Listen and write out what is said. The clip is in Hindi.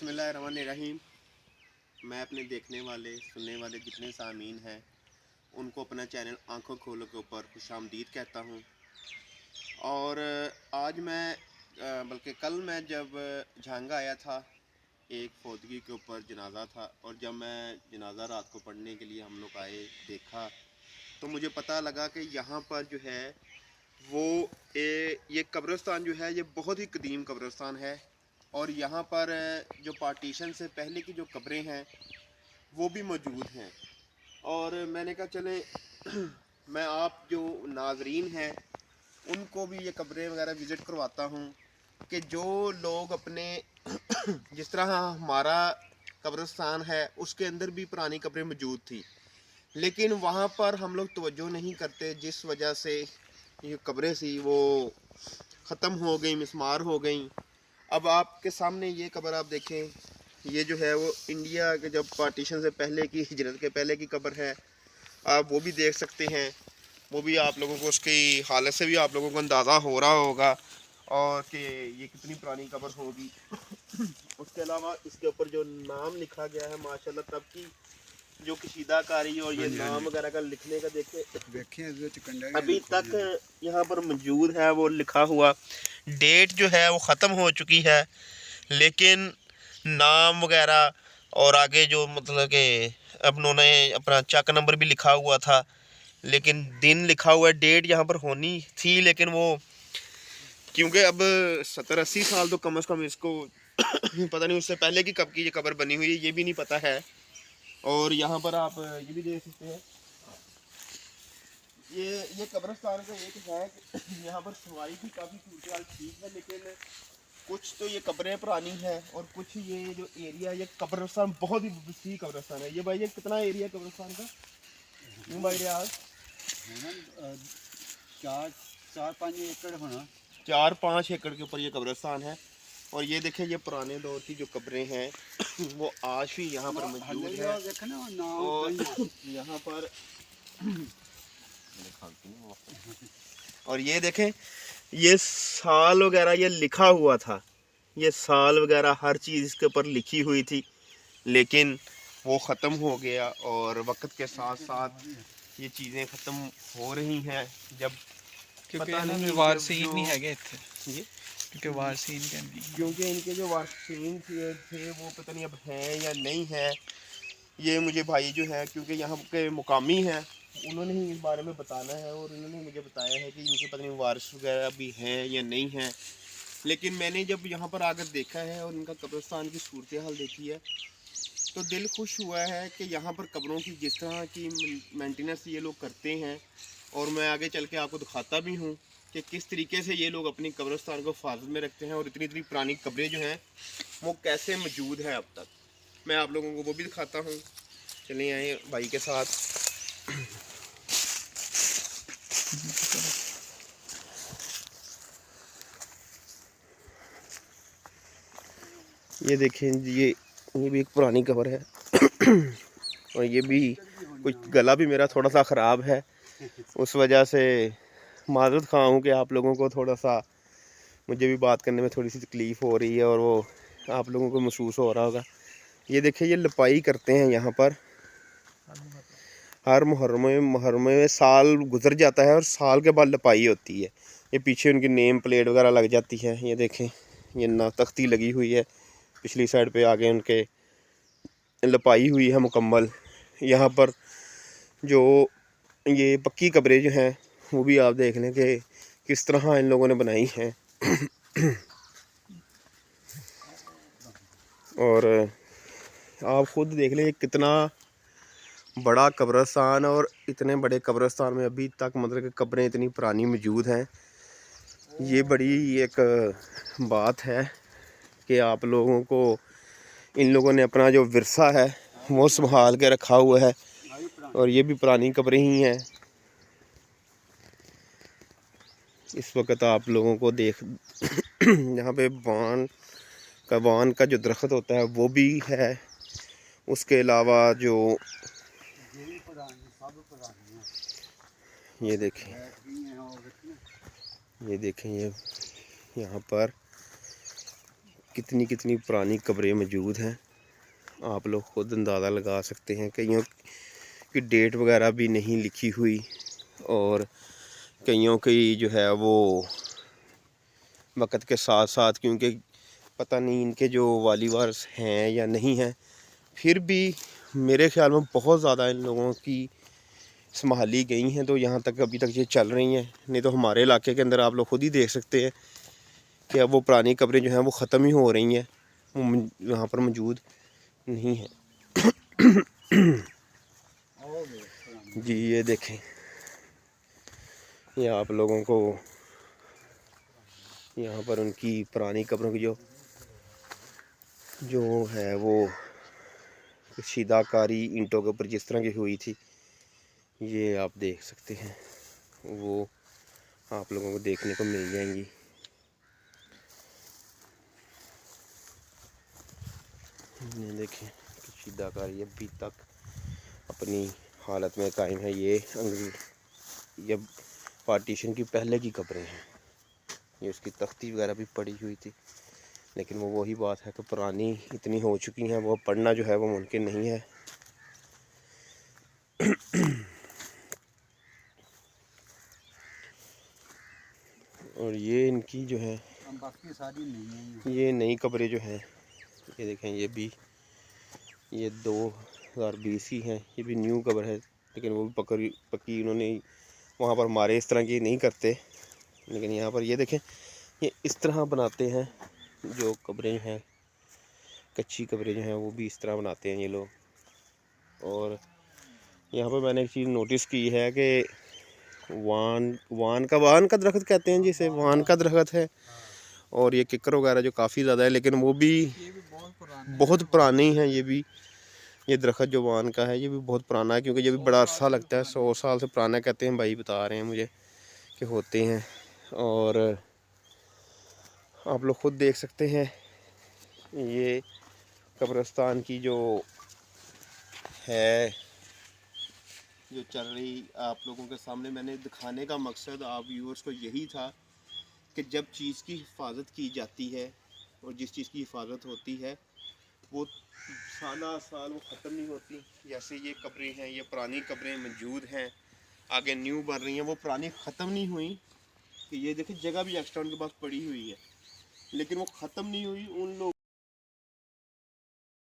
बिस्मिल्लाहिर्रहमानिर्रहीम। मैं अपने देखने वाले सुनने वाले जितने सामीन हैं उनको अपना चैनल आंखों खोलो के ऊपर खुशामदीद कहता हूँ। और आज मैं बल्कि कल मैं जब झांगा आया था, एक फौतगी के ऊपर जनाजा था, और जब मैं जनाजा रात को पढ़ने के लिए हम लोग आए देखा तो मुझे पता लगा कि यहाँ पर जो है वो ये कब्रिस्तान जो है ये बहुत ही कदीम कब्रिस्तान है। और यहाँ पर जो पार्टीशन से पहले की जो कब्रें हैं वो भी मौजूद हैं। और मैंने कहा चले मैं आप जो नाजरीन हैं उनको भी ये कब्रें वगैरह विज़िट करवाता हूँ कि जो लोग अपने जिस तरह हमारा कब्रिस्तान है उसके अंदर भी पुरानी कब्रें मौजूद थी, लेकिन वहाँ पर हम लोग तवज्जो नहीं करते, जिस वजह से ये कब्रें थी वो ख़त्म हो गई, मिस्मार हो गई। अब आपके सामने ये कब्र आप देखें, ये जो है वो इंडिया के जब पार्टीशन से पहले की, हिजरत के पहले की कब्र है। आप वो भी देख सकते हैं, वो भी आप लोगों को उसकी हालत से भी आप लोगों को अंदाज़ा हो रहा होगा और कि ये कितनी पुरानी कब्र होगी। उसके अलावा इसके ऊपर जो नाम लिखा गया है माशाल्लाह तब की जो कशीदाकारी और ये नाम वगैरह का लिखने का देखें अभी तक यहाँ पर मौजूद है वो लिखा हुआ। डेट जो है वो ख़त्म हो चुकी है, लेकिन नाम वगैरह और आगे जो मतलब कि अब उन्होंने अपना चक नंबर भी लिखा हुआ था, लेकिन दिन लिखा हुआ है, डेट यहाँ पर होनी थी, लेकिन वो क्योंकि अब 70-80 साल तो कम से कम इसको पता नहीं उससे पहले की कब की ये कब्र बनी हुई है ये भी नहीं पता है। और यहाँ पर आप ये भी देख सकते हैं, ये कब्रिस्तान का एक है कि यहाँ पर सफाई भी काफ़ी सूरत ठीक है, लेकिन कुछ तो ये कब्रें पुरानी हैं और कुछ ये जो एरिया ये कब्रिस्तान बहुत ही वसी कब्रिस्तान है। ये भाई ये कितना एरिया कब्रिस्तान का भाई रियाज? 4-5 एकड़ होना। 4-5 एकड़ के ऊपर ये कब्रिस्तान है। और ये देखें ये पुराने दौर की जो कब्रें हैं वो आज भी यहाँ पर मौजूद है। और यहाँ पर और ये देखें ये साल वगैरह ये लिखा हुआ था, ये साल वगैरह हर चीज़ इसके ऊपर लिखी हुई थी, लेकिन वो ख़त्म हो गया और वक्त के साथ साथ ये चीज़ें ख़त्म हो रही हैं। जब क्योंकि इन्होंने वारसीन नहीं है इतने, क्योंकि वारसीन के नहीं, क्योंकि इनके जो वारसीन थे वो पता नहीं अब हैं या नहीं है। ये मुझे भाई जो है क्योंकि यहाँ के मुकामी हैं उन्होंने ही इस बारे में बताना है और उन्होंने मुझे बताया है कि इनके पता नहीं वारिस वगैरह भी हैं या नहीं हैं। लेकिन मैंने जब यहाँ पर आकर देखा है और इनका कब्रिस्तान की सूरत हाल देखी है तो दिल खुश हुआ है कि यहाँ पर कब्रों की जिस तरह की मेंटेनेंस ये लोग करते हैं, और मैं आगे चल के आपको दिखाता भी हूँ कि किस तरीके से ये लोग अपनी कब्रिस्तान को हिफाजत में रखते हैं और इतनी इतनी पुरानी कब्रें जो हैं वो कैसे मौजूद हैं अब तक। मैं आप लोगों को वो भी दिखाता हूँ, चलिए आए भाई के साथ। ये देखें ये भी एक पुरानी कब्र है और ये भी कुछ गला भी मेरा थोड़ा सा ख़राब है, उस वजह से माज़रत ख़्वाह हूँ कि आप लोगों को थोड़ा सा मुझे भी बात करने में थोड़ी सी तकलीफ़ हो रही है और वो आप लोगों को महसूस हो रहा होगा। ये देखिए ये लपाई करते हैं यहाँ पर हर मुहर्रम में साल गुजर जाता है और साल के बाद लपाई होती है। ये पीछे उनकी नेम प्लेट वगैरह लग जाती है, ये देखें ये ना तख्ती लगी हुई है, पिछली साइड पे आगे उनके लपाई हुई है मुकम्मल। यहाँ पर जो ये पक्की कब्रें जो हैं वो भी आप देख लें कि किस तरह इन लोगों ने बनाई हैं। और आप ख़ुद देख लें कितना बड़ा कब्रिस्तान, और इतने बड़े कब्रिस्तान में अभी तक मतलब कि कब्रें इतनी पुरानी मौजूद हैं। ये बड़ी एक बात है कि आप लोगों को इन लोगों ने अपना जो विरसा है वो संभाल के रखा हुआ है। और ये भी पुरानी कब्रें ही हैं। इस वक्त आप लोगों को देख यहाँ पे वान का जो दरख्त होता है वो भी है। उसके अलावा जो ये देखें ये यहाँ पर कितनी कितनी पुरानी कब्रें मौजूद हैं। आप लोग खुद अंदाज़ा लगा सकते हैं। कईयों की डेट वगैरह भी नहीं लिखी हुई और कईयों की जो है वो वक़्त के साथ साथ, क्योंकि पता नहीं इनके जो वाली वारिस हैं या नहीं हैं, फिर भी मेरे ख़्याल में बहुत ज़्यादा इन लोगों की संभाली गई हैं, तो यहाँ तक अभी तक ये चल रही हैं। नहीं तो हमारे इलाके के अंदर आप लोग खुद ही देख सकते हैं कि अब वो पुरानी कब्रें जो हैं वो ख़त्म ही हो रही हैं, वो यहाँ पर मौजूद नहीं है। जी ये देखें, ये आप लोगों को यहाँ पर उनकी पुरानी कब्रों की जो है वो कशीदाकारी ईंटों के ऊपर जिस तरह की हुई थी, ये आप देख सकते हैं, वो आप लोगों को देखने को मिल जाएंगी। ये देखें, कशीदाकारी अभी तक अपनी हालत में कायम है। ये पार्टीशन की पहले की कब्रें हैं। ये उसकी तख्ती वगैरह भी पड़ी हुई थी, लेकिन वो वही बात है कि पुरानी इतनी हो चुकी हैं, वो पढ़ना जो है वो मुमकिन नहीं है। और ये इनकी जो है बाकी सारी नहीं है। ये नई कब्रें जो हैं, ये देखें, ये 2020 ही हैं। ये भी न्यू कब्र है, लेकिन वो भी पक्की उन्होंने वहाँ पर हमारे इस तरह की नहीं करते, लेकिन यहाँ पर ये देखें, ये इस तरह बनाते हैं। जो कब्रें हैं, कच्ची कब्रें जो हैं, वो भी इस तरह बनाते हैं ये लोग। और यहाँ पर मैंने एक चीज़ नोटिस की है कि वान का दरख्त कहते हैं जिसे, वान का दरख्त है, और ये किक्कर वगैरह जो काफ़ी ज़्यादा है, लेकिन वो भी बहुत पुरानी है। ये दरख्त जो वान का है, ये भी बहुत पुराना है, क्योंकि ये भी बड़ा अरसा लगता है। 100 साल से पुराना कहते हैं, भाई बता रहे हैं मुझे कि होते हैं। और आप लोग खुद देख सकते हैं, ये कब्रिस्तान की जो है, जो चल रही आप लोगों के सामने मैंने दिखाने का मकसद आप व्यूअर्स को यही था कि जब चीज़ की हिफाजत की जाती है और जिस चीज़ की हिफाजत होती है वो साल साल वो ख़त्म नहीं होती। जैसे ये कब्रें हैं, ये पुरानी कब्रें मौजूद हैं, आगे न्यू बन रही हैं, वो पुरानी ख़त्म नहीं हुई। कि ये देखिए, जगह भी एक्स्ट्रा उनके पास पड़ी हुई है, लेकिन वो ख़त्म नहीं हुई। उन लोग